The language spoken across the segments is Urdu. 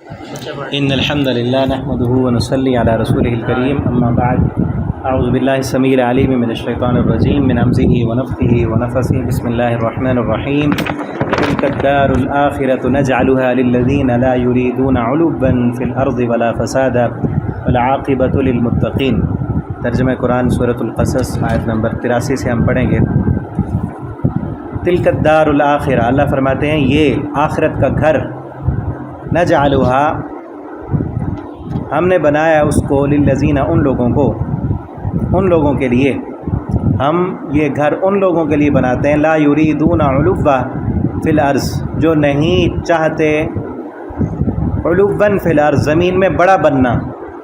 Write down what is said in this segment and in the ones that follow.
ان الحمد للہ نحمده ونصلی علی رسوله الکریم اما بعد اعوذ باللہ السمیع العلیم من الشیطان الرجیم من همزه ونفخه ونفثه بسم اللہ الرحمن الرحیم تلک الدار الآخرة نجعلها للذین لا یریدون علوا فی الارض ولا فسادا والعاقبۃ للمتقین۔ ترجمہ قرآن سورۃ القصص آیت نمبر 83 سے ہم پڑھیں گے۔ تلک الدار الآخرہ، اللہ فرماتے ہیں یہ آخرت کا گھر، نجعلھا ہم نے بنایا اس کو، للذین ان لوگوں کے لیے، ہم یہ گھر ان لوگوں کے لیے بناتے ہیں، لا یریدون علوا فی الارض، جو نہیں چاہتے علوا فی الارض، زمین میں بڑا بننا،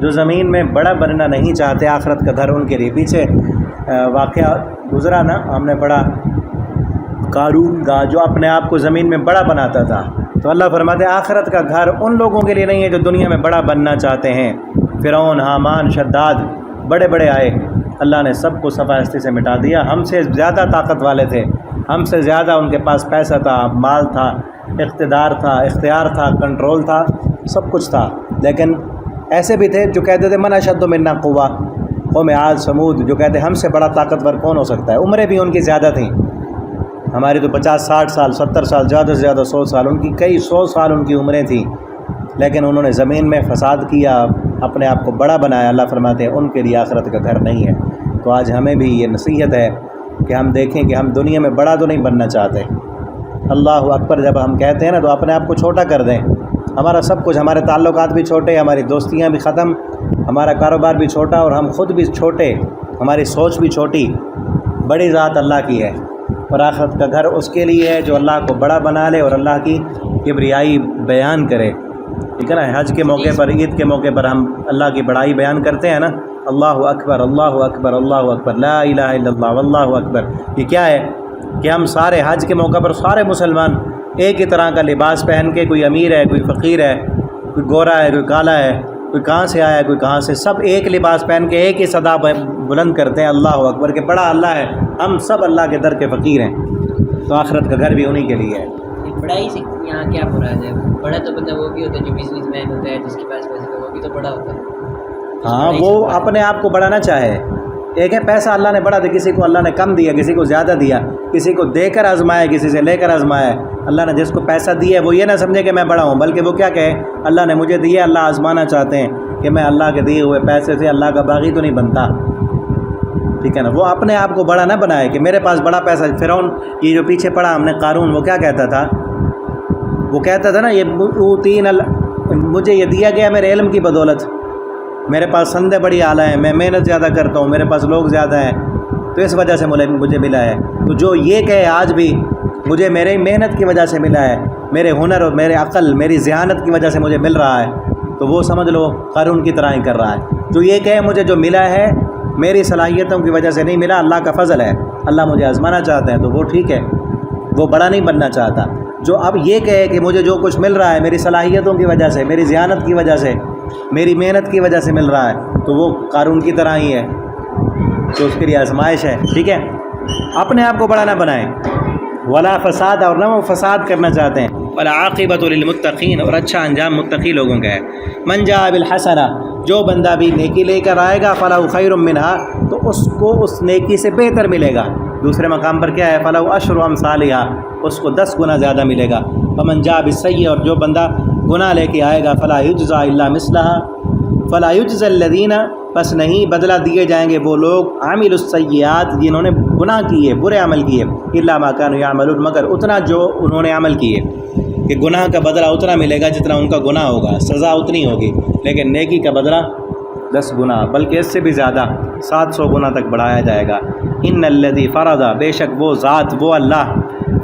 جو زمین میں بڑا بننا نہیں چاہتے، آخرت کا گھر ان کے لیے۔ پیچھے واقعہ گزرا نا، ہم نے پڑھا قارون کا، جو اپنے آپ کو زمین میں بڑا بناتا تھا، تو اللہ فرماتے ہیں آخرت کا گھر ان لوگوں کے لیے نہیں ہے جو دنیا میں بڑا بننا چاہتے ہیں۔ فرعون، حامان، شداد بڑے بڑے آئے، اللہ نے سب کو صفا ہستی سے مٹا دیا۔ ہم سے زیادہ طاقت والے تھے، ہم سے زیادہ ان کے پاس پیسہ تھا، مال تھا، اقتدار تھا، اختیار تھا، کنٹرول تھا، سب کچھ تھا، لیکن ایسے بھی تھے جو کہتے تھے من اشد منا قوہ، قوم عاد سمود، جو کہتے ہم سے بڑا طاقتور کون ہو سکتا ہے۔ عمریں بھی ان کی زیادہ تھیں، ہماری تو 50-60 سال، 70 سال، زیادہ سے زیادہ 100 سال، ان کی کئی 100 سال ان کی عمریں تھیں، لیکن انہوں نے زمین میں فساد کیا، اپنے آپ کو بڑا بنایا۔ اللہ فرماتے ہیں ان کے لیے آخرت کا گھر نہیں ہے۔ تو آج ہمیں بھی یہ نصیحت ہے کہ ہم دیکھیں کہ ہم دنیا میں بڑا تو نہیں بننا چاہتے۔ اللہ اکبر جب ہم کہتے ہیں نا، تو اپنے آپ کو چھوٹا کر دیں۔ ہمارا سب کچھ، ہمارے تعلقات بھی چھوٹے، ہماری دوستیاں بھی ختم، ہمارا کاروبار بھی چھوٹا، اور ہم خود بھی چھوٹے، ہماری سوچ بھی چھوٹی۔ بڑی ذات اللہ کی ہے، اور آخرت کا گھر اس کے لیے ہے جو اللہ کو بڑا بنا لے اور اللہ کی کبریائی بیان کرے۔ ٹھیک ہے نا، حج کے موقع پر، عید کے موقع پر ہم اللہ کی بڑائی بیان کرتے ہیں نا، اللہ اکبر اللہ اکبر اللہ اکبر لا الہ الا اللہ واللہ اکبر۔ یہ کیا ہے کہ ہم سارے حج کے موقع پر سارے مسلمان ایک ہی طرح کا لباس پہن کے، کوئی امیر ہے، کوئی فقیر ہے، کوئی گورا ہے، کوئی کالا ہے، کوئی کہاں سے آیا ہے، کوئی کہاں سے، سب ایک لباس پہن کے ایک ہی صدا بلند کرتے ہیں اللہ اکبر، کہ بڑا اللہ ہے، ہم سب اللہ کے در کے فقیر ہیں۔ تو آخرت کا گھر بھی انہی کے لیے ہے۔ بڑائی سے یہاں کیا مراد ہے؟ بڑا تو بندہ وہ بھی ہوتا ہے جو بزنس مین ہوتا ہے، جس کے پاس پیسے ہوتا ہے، وہ بھی تو بڑا ہوتا ہے۔ ہاں، وہ اپنے آپ کو بڑا نہ چاہے۔ ایک ہے پیسہ اللہ نے بڑا دیا، کسی کو اللہ نے کم دیا، کسی کو زیادہ دیا، کسی کو دے کر آزمایا، کسی سے لے کر آزمایا۔ اللہ نے جس کو پیسہ دیا ہے وہ یہ نہ سمجھے کہ میں بڑا ہوں، بلکہ وہ کیا کہے، اللہ نے مجھے دیا، اللہ آزمانا چاہتے ہیں کہ میں اللہ کے دیے ہوئے پیسے سے اللہ کا باغی تو نہیں بنتا۔ ٹھیک ہے نا، وہ اپنے آپ کو بڑا نہ بنائے کہ میرے پاس بڑا پیسہ۔ فرعون، یہ جو پیچھے پڑا ہم نے قارون، وہ کیا کہتا تھا؟ وہ کہتا تھا نا، مجھے یہ دیا گیا میرے علم کی بدولت، میرے پاس سندیں بڑی اعلیٰ ہیں، میں محنت زیادہ کرتا ہوں، میرے پاس لوگ زیادہ ہیں، تو اس وجہ سے مجھے ملا ہے۔ تو جو یہ کہے آج بھی مجھے میری محنت کی وجہ سے ملا ہے، میرے ہنر اور میرے عقل، میری ذہانت کی وجہ سے مجھے مل رہا ہے، تو وہ سمجھ لو قارون کی طرح ہی کر رہا ہے۔ جو یہ کہے مجھے جو ملا ہے میری صلاحیتوں کی وجہ سے نہیں ملا، اللہ کا فضل ہے، اللہ مجھے آزمانا چاہتے ہیں، تو وہ ٹھیک ہے، وہ بڑا نہیں بننا چاہتا۔ جو اب یہ کہے کہ مجھے جو کچھ مل رہا ہے میری صلاحیتوں کی وجہ سے، میری ذہانت کی وجہ سے، میری محنت کی وجہ سے مل رہا ہے، تو وہ قارون کی طرح ہی ہے، تو اس کے لیے آزمائش ہے۔ ٹھیک ہے، اپنے آپ کو بڑا نہ بنائیں، ولا فساد، اور نہ وہ فساد کرنا چاہتے ہیں، والعاقبۃ للمتقین، اور اچھا انجام متقی لوگوں کا ہے۔ من جاء بالحسنہ، جو بندہ بھی نیکی لے کر آئے گا، فلہ خیر منہا، تو اس کو اس نیکی سے بہتر ملے گا۔ دوسرے مقام پر کیا ہے، فلہ عشر امثالہا، اس کو 10 گنا زیادہ ملے گا۔ ومن جاء بالسیئۃ، اور جو بندہ گناہ لے کے آئے گا، فلا یجزی الا مثلہا، فلا یجزی الذین، بس نہیں بدلہ دیے جائیں گے وہ لوگ، عامل السیئات، جنہوں نے گناہ کیے، برے عمل کیے، الا ما کانوا یعملون، مگر اتنا جو انہوں نے عمل کیے، کہ گناہ کا بدلہ اتنا ملے گا جتنا ان کا گناہ ہوگا، سزا اتنی ہوگی، لیکن نیکی کا بدلہ 10 گنا، بلکہ اس سے بھی زیادہ 700 گنا تک بڑھایا جائے گا۔ ان الذی فرض، بے شک وہ ذات، وہ اللہ،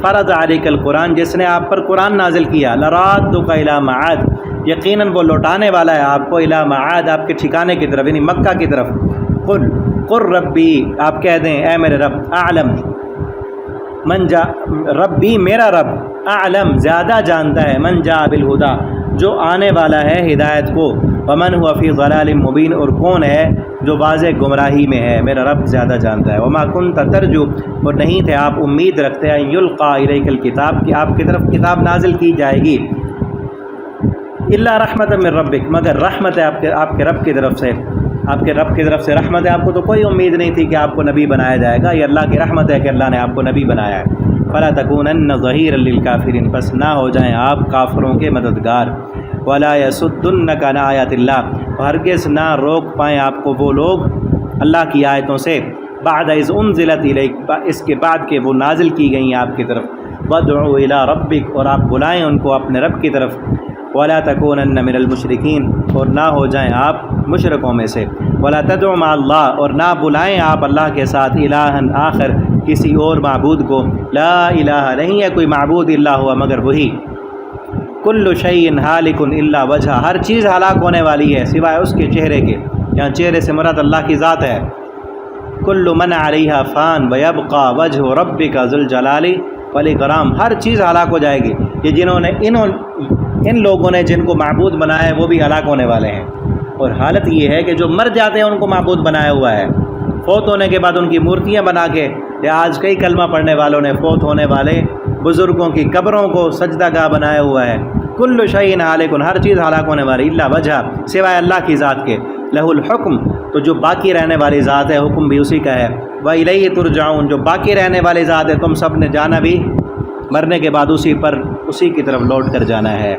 فرض علیک القرآن، جس نے آپ پر قرآن نازل کیا، لرادک الی معاد، یقیناً وہ لوٹانے والا ہے آپ کو، الی معاد، آپ کے ٹھکانے کی طرف، یعنی مکہ کی طرف۔ قل ربی، آپ کہہ دیں اے میرے رب، اعلم من جا، ربی میرا رب، اعلم زیادہ جانتا ہے، من جاء بالہدی، جو آنے والا ہے ہدایت کو، ومن هو فی ضلال مبین، اور کون ہے جو واضح گمراہی میں ہے، میرا رب زیادہ جانتا ہے۔ وما کنت ترجو، اور نہیں تھے آپ امید رکھتے ہیں، یلقی الیک الکتاب، کہ آپ کی طرف کتاب نازل کی جائے گی، اللہ رحمت من ربک، مگر رحمت ہے آپ کے رب کی طرف سے، آپ کے رب کی طرف سے رحمت ہے۔ آپ کو تو کوئی امید نہیں تھی کہ آپ کو نبی بنایا جائے گا، یہ اللہ کی رحمت ہے کہ اللہ نے آپ کو نبی بنایا ہے۔ فلا تکونن ظہیرا للکافرین، بس نہ ہو جائیں آپ کافروں کے مددگار۔ ولا یصدنک عن آیات اللہ، ہرگز نہ روک پائیں آپ کو وہ لوگ اللہ کی آیتوں سے، بعد اذ انزلت الیک، اس کے بعد کہ وہ نازل کی گئیں آپ کی طرف۔ وادعوا الی ربک، اور آپ بلائیں ان کو اپنے رب کی طرف۔ ولا تکونن من المشرکین، اور نہ ہو جائیں آپ مشرکوں میں سے۔ ولا تدع مع اللہ، اور نہ بلائیں آپ اللہ کے ساتھ الہا آخر، کسی اور معبود کو۔ لا الہ، نہیں ہے کوئی معبود الا ہوا مگر وہی۔ کل شیء ہالک الا وجہ، ہر چیز ہلاک ہونے والی ہے سوائے اس کے چہرے کے، یہاں چہرے سے مراد اللہ کی ذات ہے۔ کل من علیہا فان ویبقى وجہ ربک ذو الجلال والاکرام، ہر چیز ہلاک ہو جائے گی۔ یہ جنہوں نے ان لوگوں نے جن کو معبود بنایا ہے وہ بھی ہلاک ہونے والے ہیں، اور حالت یہ ہے کہ جو مر جاتے ہیں ان کو معبود بنایا ہوا ہے، فوت ہونے کے بعد ان کی مورتیاں بنا کے، یا آج کئی کلمہ پڑھنے والوں نے فوت ہونے والے بزرگوں کی قبروں کو سجدہ گاہ بنایا ہوا ہے۔ کل شیء ہالک، ہر چیز ہلاک ہونے والی، الا وجہ، سوائے اللہ کی ذات کے۔ لہ الحکم، تو جو باقی رہنے والی ذات ہے حکم بھی اسی کا ہے۔ وإلیہ ترجعون، جو باقی رہنے والی ذات ہے، تم سب نے جانا بھی مرنے کے بعد اسی کی طرف لوٹ کر جانا ہے۔